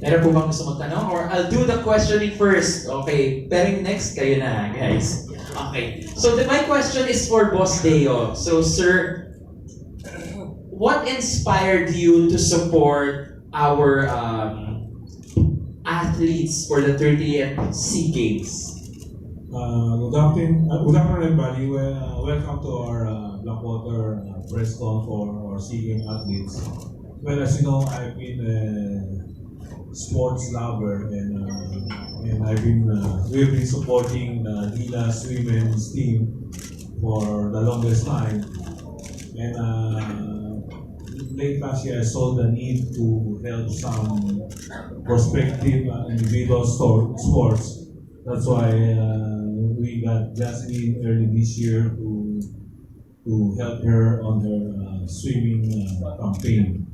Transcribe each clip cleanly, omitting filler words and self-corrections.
Meron po bang gusto magtanong? Or I'll do the questioning first. Okay. Pero yung next, kayo na, guys. Okay. So my question is for Boss Deo. So, sir, what inspired you to support our athletes for the 30th SEA Games? Good afternoon, everybody. Welcome to our Blackwater press con for our SEA Games athletes. Well, as you know, I've been a sports lover, and we've been supporting the Gilas women's team for the longest time. And late last year, I saw the need to help some prospective individual sports. That's why we got Jasmine early this year to help her on her swimming campaign.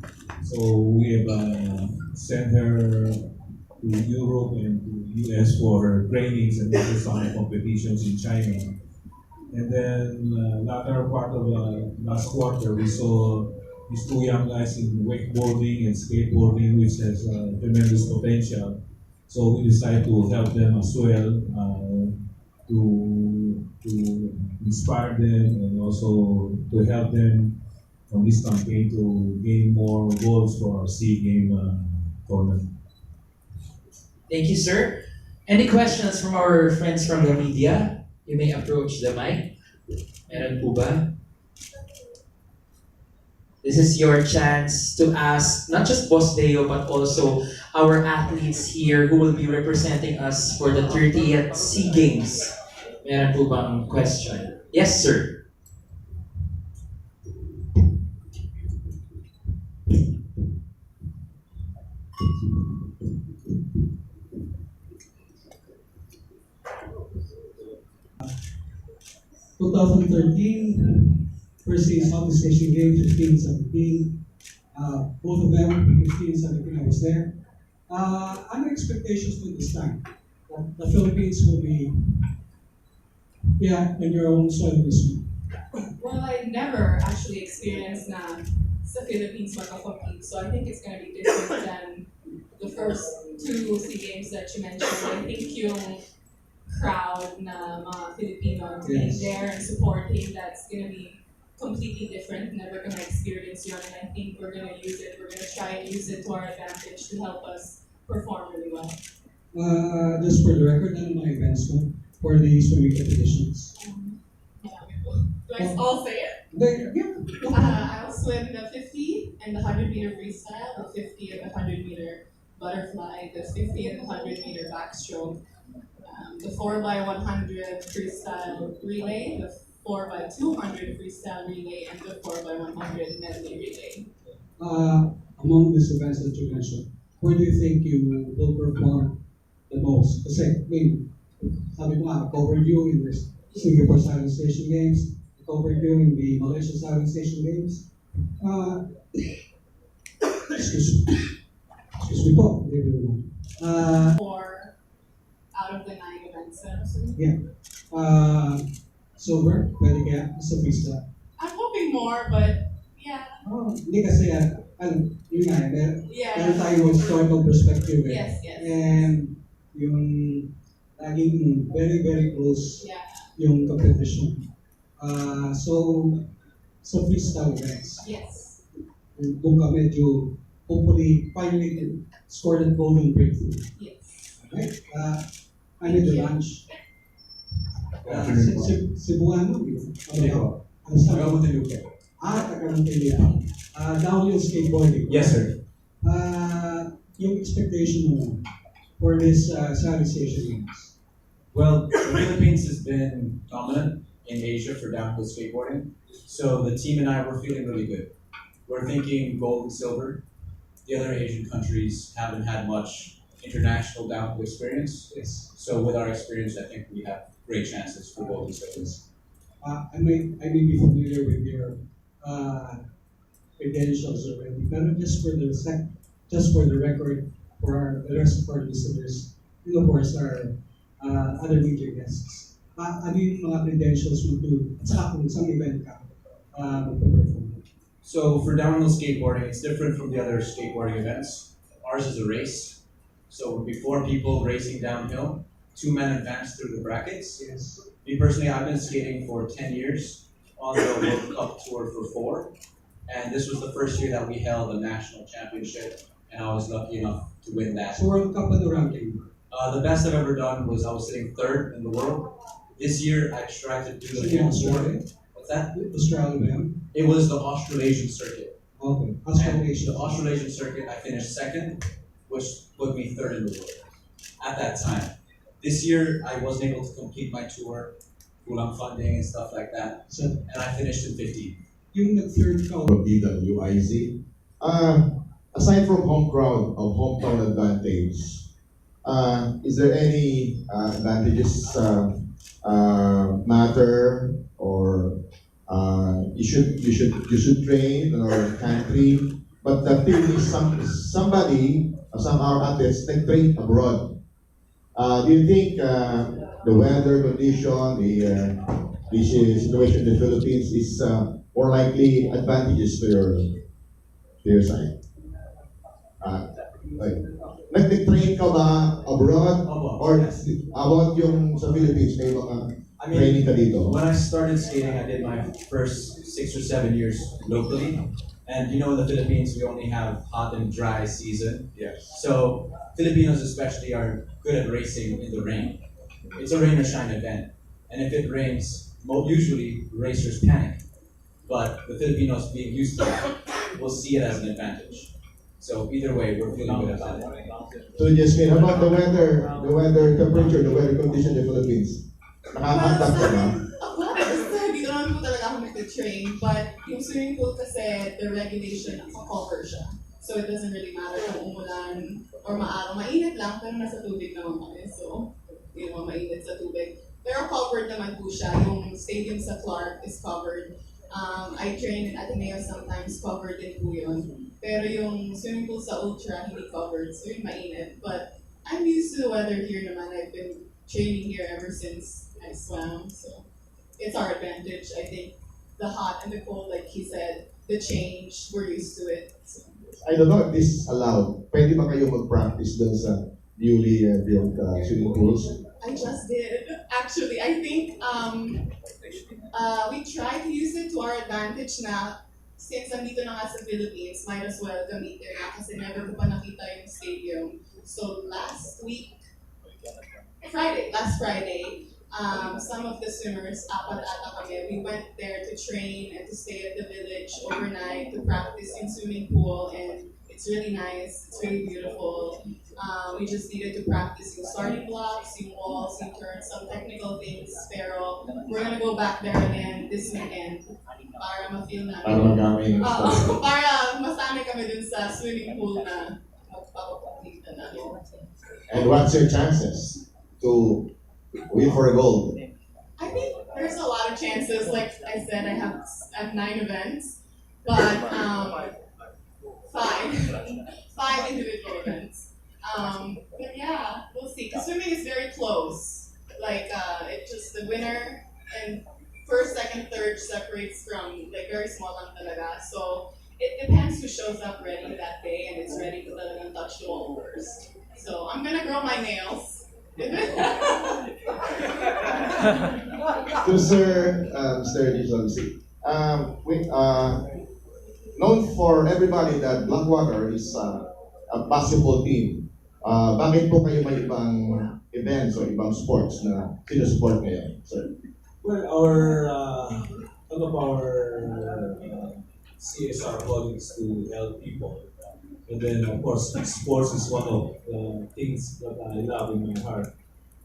So we have sent her to Europe and to US for her trainings and also some competitions in China. And then latter part of last quarter, we saw these two young guys in wakeboarding and skateboarding, which has tremendous potential. So we decided to help them as well, to inspire them and also to help them on this campaign to gain more goals for our SEA Game tournament. Thank you, sir. Any questions from our friends from the media? You may approach the mic. Meron po ba? This is your chance to ask not just Boss Deo but also our athletes here who will be representing us for the 30th SEA Games. Meron po bang question? Yes, sir. First thing is Southeast Asian Games, 15, 17. Both of them, 15, 17, I was there. Under expectations for this time, the Philippines will be, in your own soil this week. Well, I never actually experienced na sa Philippines magka-compete, so I think it's going to be different than the first two SEA Games that you mentioned. I think yung crowd na mga Filipino being there and supporting, that's going to be completely different. Never going to experience yun, and I think we're going to use it. We're going to try and use it to our advantage to help us perform really well. Just for the record, ano mga events mo for the swimming competitions? Do I all say it? I'll swim the 50 and the 100-meter freestyle, the 50 and the 100-meter butterfly, the 50 and the 100-meter backstroke, the 4x100 freestyle relay, the 4x200 freestyle relay, and the 4x100 medley relay. Among these events that you mentioned, where do you think you will perform the most? Kasi, sabi ko nga, covered you in the Singapore Southeast Asian Games, covered you in the Malaysia Southeast Asian Games. Excuse me po. Four out of the 9 events. Silver, pwede kaya sa freestyle. I'm hoping more, but yeah. Hindi kasi, yun nga, meron tayo historical perspective. Yes. And yung laging very, very close yung competition. So freestyle events. Yes. Doon ka medyo, hopefully, finally scored a golden breakthrough. Yes. Right? I need the lunch. Cebuano, ano sa Taga-Monteluque. Taga-Monteluque. Downhill skateboarding. Yes, sir. Yung expectation mo for this Southeast Asian Games? Well, the Philippines has been dominant in Asia for downhill skateboarding. So the team and I were feeling really good. We're thinking gold and silver. The other Asian countries haven't had much international downhill experience. Yes. So with our experience, I think we have great chances for gold and silver. I may be familiar with your credentials already, but just for the record, for the rest of our listeners, and of course our other media guests, ano yung mga credentials mo to, at saka kung isang event ka magpa-perform? So for downhill skateboarding, it's different from the other skateboarding events. Ours is a race. So before people racing downhill, two men advance through the brackets. Yes. Me personally, I've been skating for 10 years on the World Cup tour for 4. And this was the first year that we held a national championship, and I was lucky enough to win that. So World Cup ano ranking? The best I've ever done was I was sitting 3rd in the world. This year, I tried to do So the in full Australia? tour. What's that? Australia ba yan? It was the Australasian circuit. Okay. And Australasia. the Australasian circuit, I finished 2nd, which put me 3rd in the world at that time. This year, I wasn't able to complete my tour, kulang funding and stuff like that, So, and I finished in 15th. yung nag-third ka, Of DWIZ. Aside from home crowd of hometown advantage, is there any advantages matter or you should train in our country? But the thing is, some of our athletes they train abroad. Do you think the weather condition, the situation in the Philippines is more likely advantages to your side? Like, nag-train ka ba abroad or about yung sa Philippines may mga I mean, training ka dito? when I started skating, I did my first 6 or 7 years locally. And you know, in the Philippines, we only have hot and dry season. Yes. So Filipinos especially are good at racing in the rain. It's a rain or shine event. And if it rains, usually racers panic. But the Filipinos being used to it will see it as an advantage. So either way, we're feeling good about it. So Jasmine, how about the weather temperature, the weather condition in the Philippines? Nakaka-adapt ka ba? Of course, hindi naman po talaga ako nag-train, but yung swimming pool kasi, the regulation, cover siya. So it doesn't really matter kung umulan or maaraw. Mainit lang, pero nasa tubig naman kami. So, hindi naman mainit sa tubig. Pero covered naman po siya. Yung stadium sa Clark is covered. I train in Ateneo sometimes, covered din po yun. Pero yung swimming pool sa Ultra, hindi covered. So yun mainit. But I'm used to the weather here naman. I've been training here ever since I swam. So it's our advantage. I think the hot and the cold, like he said, the change, we're used to it. So. I don't know if this is allowed. Pwede ba kayo mag-practice dun sa newly built swimming pools? I just did. Actually, I think we tried to use it to our advantage na since nandito na nga sa Philippines, might as well gamitin na kasi never ko pa nakita yung stadium. So last Friday, some of the swimmers, apat ata kami, we went there to train and to stay at the village overnight to practice in swimming pool, and it's really nice, it's really beautiful. We just needed to practice yung starting blocks, yung walls, yung turns, some technical things, pero we're gonna go back there again this weekend para ma-feel namin. Para magamit yung stuff. Para masanay kami dun sa swimming pool na magpapakita namin. And what's your chances to win for a gold? I think there's a lot of chances. Like I said, I have 9 events, but five individual events. But yeah, we'll see. Because swimming is very close. Like it just the winner and first, second, third separates from like very small lang talaga. So it depends who shows up ready that day and is ready to talagang touch the wall first. So I'm gonna grow my nails. To Sir Dijonsi, known for everybody that Blackwater is a basketball team. Bakit po kayo may ibang events o ibang sports na sinusupport ngayon, sir? Well, our one of our CSR colleagues to help people. And then, of course, sports is one of the things that I love in my heart.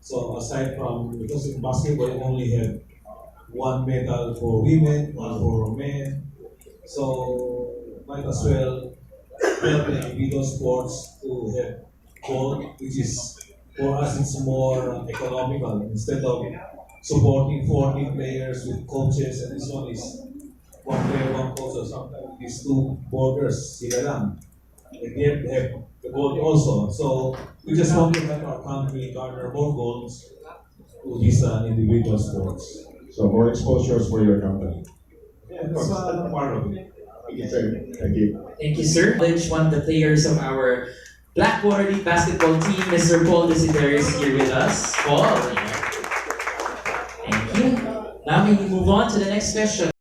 So aside from, because in basketball you only have one medal for women, one for men. So might as well help the individual sports to have gold, which is, for us, it's more economical. Instead of supporting 14 players with coaches, and this one is one player, one coach, or sometimes these two borders, sila lang. And yet they have the gold also. So we just want to help our country garner more golds to these individual sports. So more exposures for your company. Yeah, that's part of it. Thank you, sir. Thank you. Thank you, sir. One of the players of our Blackwater League basketball team, Mr. Paul Desiderio is here with us. Paul. Thank you. Now we move on to the next question.